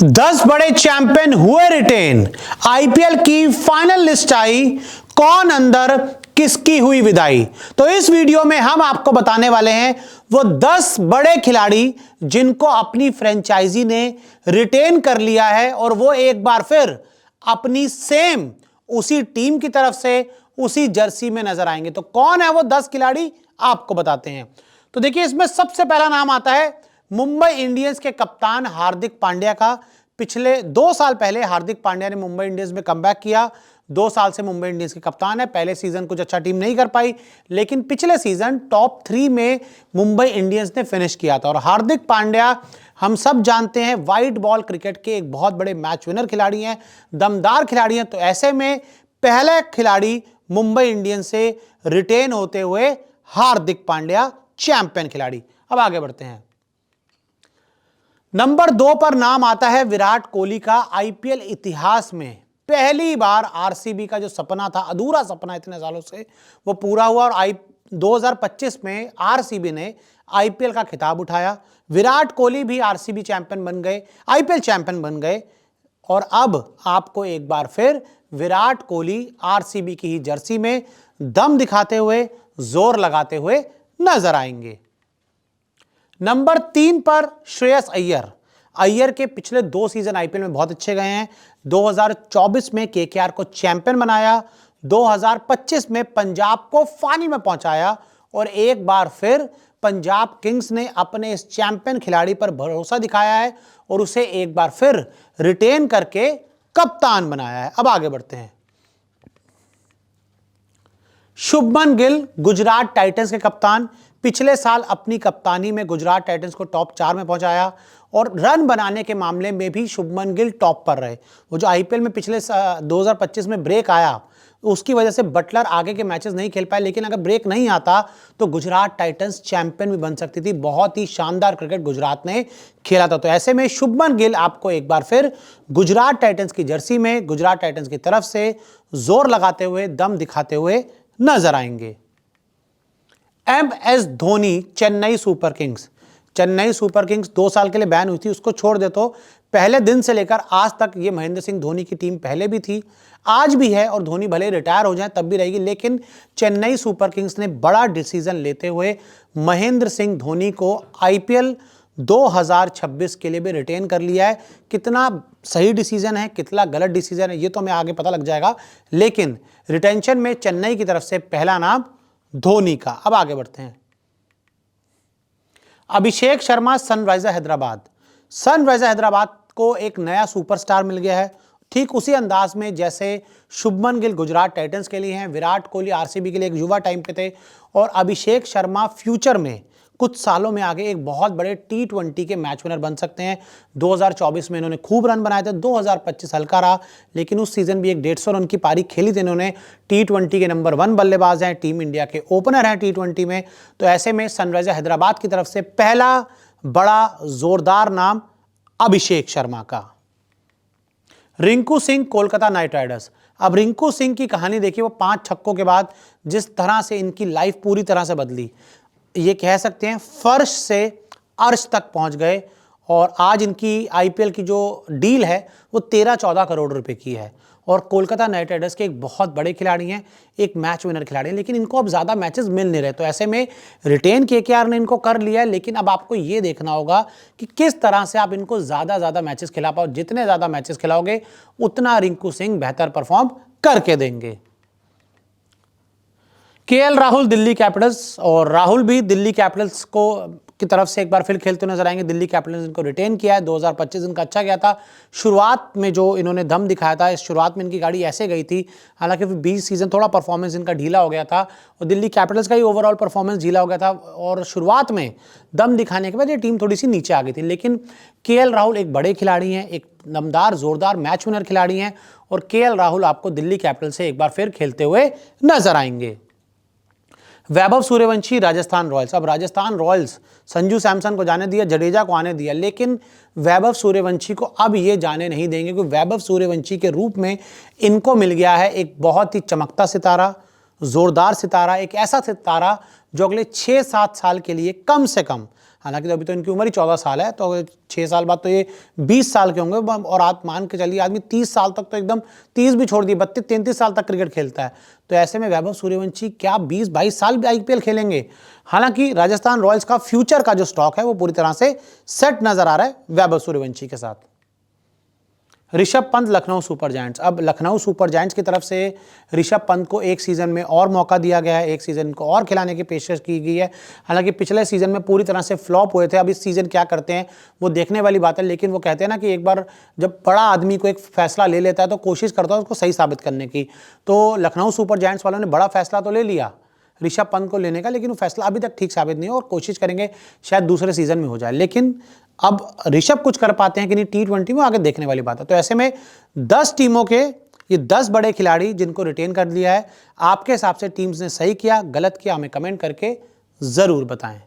10 बड़े चैंपियन हुए retain. IPL की फाइनल लिस्ट आई, कौन अंदर, किसकी हुई विदाई। तो इस वीडियो में हम आपको बताने वाले हैं वो 10 बड़े खिलाड़ी जिनको अपनी फ्रेंचाइजी ने रिटेन कर लिया है और वो एक बार फिर अपनी सेम उसी टीम की तरफ से उसी जर्सी में नजर आएंगे। तो कौन है वो 10 खिलाड़ी, आपको बताते हैं। तो देखिए, इसमें सबसे पहला नाम आता है मुंबई इंडियंस के कप्तान हार्दिक पांड्या का। पिछले 2 साल पहले हार्दिक पांड्या ने मुंबई इंडियंस में कमबैक किया। 2 साल से मुंबई इंडियंस के कप्तान है। पहले सीजन कुछ अच्छा टीम नहीं कर पाई, लेकिन पिछले सीजन टॉप 3 में मुंबई इंडियंस ने फिनिश किया था। और हार्दिक पांड्या हम सब जानते हैं व्हाइट बॉल क्रिकेट के एक बहुत बड़े मैच विनर खिलाड़ी हैं, दमदार खिलाड़ी हैं। तो ऐसे में पहला खिलाड़ी मुंबई इंडियंस से रिटेन होते हुए हार्दिक पांड्या, चैंपियन खिलाड़ी। अब आगे बढ़ते हैं। नंबर 2 पर नाम आता है विराट कोहली का। आईपीएल इतिहास में पहली बार आरसीबी का जो सपना था, अधूरा सपना इतने सालों से, वो पूरा हुआ और 2025 में आरसीबी ने आईपीएल का खिताब उठाया। विराट कोहली भी आरसीबी चैंपियन बन गए, आईपीएल चैंपियन बन गए। और अब आपको एक बार फिर विराट कोहली आरसीबी की ही जर्सी में दम दिखाते हुए, जोर लगाते हुए नजर आएंगे। नंबर 3 पर श्रेयस अय्यर। अय्यर के पिछले 2 सीजन आईपीएल में बहुत अच्छे गए हैं। 2024 में केकेआर को चैंपियन बनाया, 2025 में पंजाब को फाइनल में पहुंचाया और एक बार फिर पंजाब किंग्स ने अपने इस चैंपियन खिलाड़ी पर भरोसा दिखाया है और उसे एक बार फिर रिटेन करके कप्तान बनाया है। अब आगे बढ़ते हैं। शुभमन गिल, गुजरात टाइटंस के कप्तान। पिछले साल अपनी कप्तानी में गुजरात टाइटंस को टॉप 4 में पहुंचाया और रन बनाने के मामले में भी शुभमन गिल टॉप पर रहे। वो जो आईपीएल में पिछले 2025 में ब्रेक आया, उसकी वजह से बटलर आगे के मैचेस नहीं खेल पाए, लेकिन अगर ब्रेक नहीं आता तो गुजरात टाइटंस चैंपियन भी बन सकती थी। बहुत ही शानदार क्रिकेट गुजरात ने खेला था। तो ऐसे में शुभमन गिल आपको एक बार फिर गुजरात टाइटंस की जर्सी में गुजरात टाइटंस की तरफ से जोर लगाते हुए, दम दिखाते हुए नजर आएंगे। MS Dhoni, Chennai super Kings. Chennai super Kings 2 साल के लिए बैन हुई थी, उसको छोड़ दे तो पहले दिन से लेकर आज तक ये महेंद्र सिंह धोनी की टीम पहले भी थी, आज भी है और धोनी भले रिटायर हो जाए तब भी रहेगी। लेकिन चेन्नई सुपर किंग्स ने बड़ा डिसीजन लेते हुए महेंद्र सिंह धोनी को आईपीएल 2026 के लिए भी रिटेन कर लिया है। कितना सही डिसीजन है, कितना गलत डिसीजन है, ये तो हमें आगे पता लग जाएगा, लेकिन रिटेंशन में चेन्नई की तरफ से पहला नाम धोनी का। अब आगे बढ़ते हैं। अभिषेक शर्मा, सनराइजर हैदराबाद। सनराइजर हैदराबाद को एक नया सुपरस्टार मिल गया है, ठीक उसी अंदाज में जैसे शुभमन गिल गुजरात टाइटंस के लिए हैं, विराट कोहली आरसीबी के लिए एक युवा टाइम पे थे और अभिषेक शर्मा फ्यूचर में कुछ सालों में आगे एक बहुत बड़े T20 के मैच विनर बन सकते हैं। 2024 में इन्होंने खूब रन बनाए थे, 2025 हल्का रहा, लेकिन उस सीजन भी एक 150 रन की पारी खेली थी इन्होंने। T20 के नंबर 1 बल्लेबाज हैं, टीम इंडिया के ओपनर हैं T20 में। तो ऐसे में सनराइजर हैदराबाद की तरफ से पहला बड़ा जोरदार नाम अभिषेक शर्मा का। Rinku Singh, Kolkata night Riders. अब रिंकू सिंह की कहानी देखिए, वो 5 छक्कों के बाद जिस तरह से इनकी लाइफ पूरी तरह से बदली, ये कह सकते हैं फर्श से अर्श तक पहुंच गए। और आज इनकी आईपीएल की जो डील है वो 13-14 करोड़ रुपए की है। और कोलकाता नाइट राइडर्स के एक बहुत बड़े खिलाड़ी हैं, एक मैच विनर खिलाड़ी हैं, लेकिन इनको अब ज़्यादा मैचेस मिल नहीं रहे। तो ऐसे में रिटेन केकेआर ने इनको कर लिया है, लेकिन अब आपको ये देखना होगा कि किस तरह से आप इनको ज़्यादा मैचेस खिला पाओ। जितने ज़्यादा मैचेस खिलाओगे उतना रिंकू सिंह बेहतर परफॉर्म करके देंगे। KL Rahul, Delhi Capitals. और राहुल भी दिल्ली कैपिटल्स को की तरफ से एक बार फिर खेलते नजर आएंगे। दिल्ली कैपिटल्स ने इनको रिटेन किया है। 2025 इनका अच्छा गया था। शुरुआत में जो इन्होंने दम दिखाया था, इस शुरुआत में इनकी गाड़ी ऐसे गई थी, हालांकि फिर 20 सीजन थोड़ा परफॉर्मेंस इनका ढीला हो गया था और दिल्ली कैपिटल्स का ही ओवरऑल परफॉर्मेंस ढीला हो गया था और शुरुआत में दम दिखाने के बाद ये टीम थोड़ी सी नीचे आ गई थी। लेकिन केएल राहुल एक बड़े खिलाड़ी हैं, एक दमदार जोरदार मैच विनर खिलाड़ी हैं और केएल राहुल आपको दिल्ली कैपिटल्स से एक बार फिर खेलते हुए नजर आएंगे। वैभव सूर्यवंशी, राजस्थान रॉयल्स। अब राजस्थान रॉयल्स संजू सैमसन को जाने दिया, जडेजा को आने दिया, लेकिन वैभव सूर्यवंशी को अब ये जाने नहीं देंगे, क्योंकि वैभव सूर्यवंशी के रूप में इनको मिल गया है एक बहुत ही चमकता सितारा, जोरदार सितारा, एक ऐसा सितारा जो अगले 6-7 साल के लिए कम से कम हालांकि तो अभी तो इनकी उम्र ही 14 साल है, तो 6 साल बाद तो ये 20 साल के होंगे। और आप मान के चलिए आदमी 30 साल तक तो एकदम, 30 भी छोड़ दिए, 32-33 साल तक क्रिकेट खेलता है। तो ऐसे में वैभव सूर्यवंशी क्या 20-22 साल भी IPL खेलेंगे। हालांकि राजस्थान रॉयल्स का फ्यूचर का जो स्टॉक है वो पूरी तरह से सेट नजर आ रहा है वैभव सूर्यवंशी के साथ। Rishabh Pant Lucknow super giants. अब लखनऊ सुपर जायंट्स की तरफ से ऋषभ पंत को एक सीजन में और मौका दिया गया है, एक सीजन को और खिलाने की पेशकश की गई है। हालांकि पिछले सीजन में पूरी तरह से फ्लॉप हुए थे, अब इस सीजन क्या करते हैं वो देखने वाली बात है। लेकिन वो कहते हैं ना कि एक बार जब बड़ा आदमी को एक फैसला ले लेता है तो कोशिश करता है उसको सही साबित करने की। तो लखनऊ सुपर जायंट्स वालों ने बड़ा फैसला तो ले लिया ऋषभ पंत को लेने का, लेकिन वो फैसला अभी तक ठीक साबित नहीं हो, और कोशिश करेंगे शायद दूसरे सीजन में हो जाए। लेकिन अब ऋषभ कुछ कर पाते हैं कि नहीं T20 में, आगे देखने वाली बात है। तो ऐसे में 10 टीमों के ये 10 बड़े खिलाड़ी जिनको रिटेन कर लिया है, आपके हिसाब से टीम्स ने सही किया गलत किया, हमें कमेंट करके जरूर बताएं।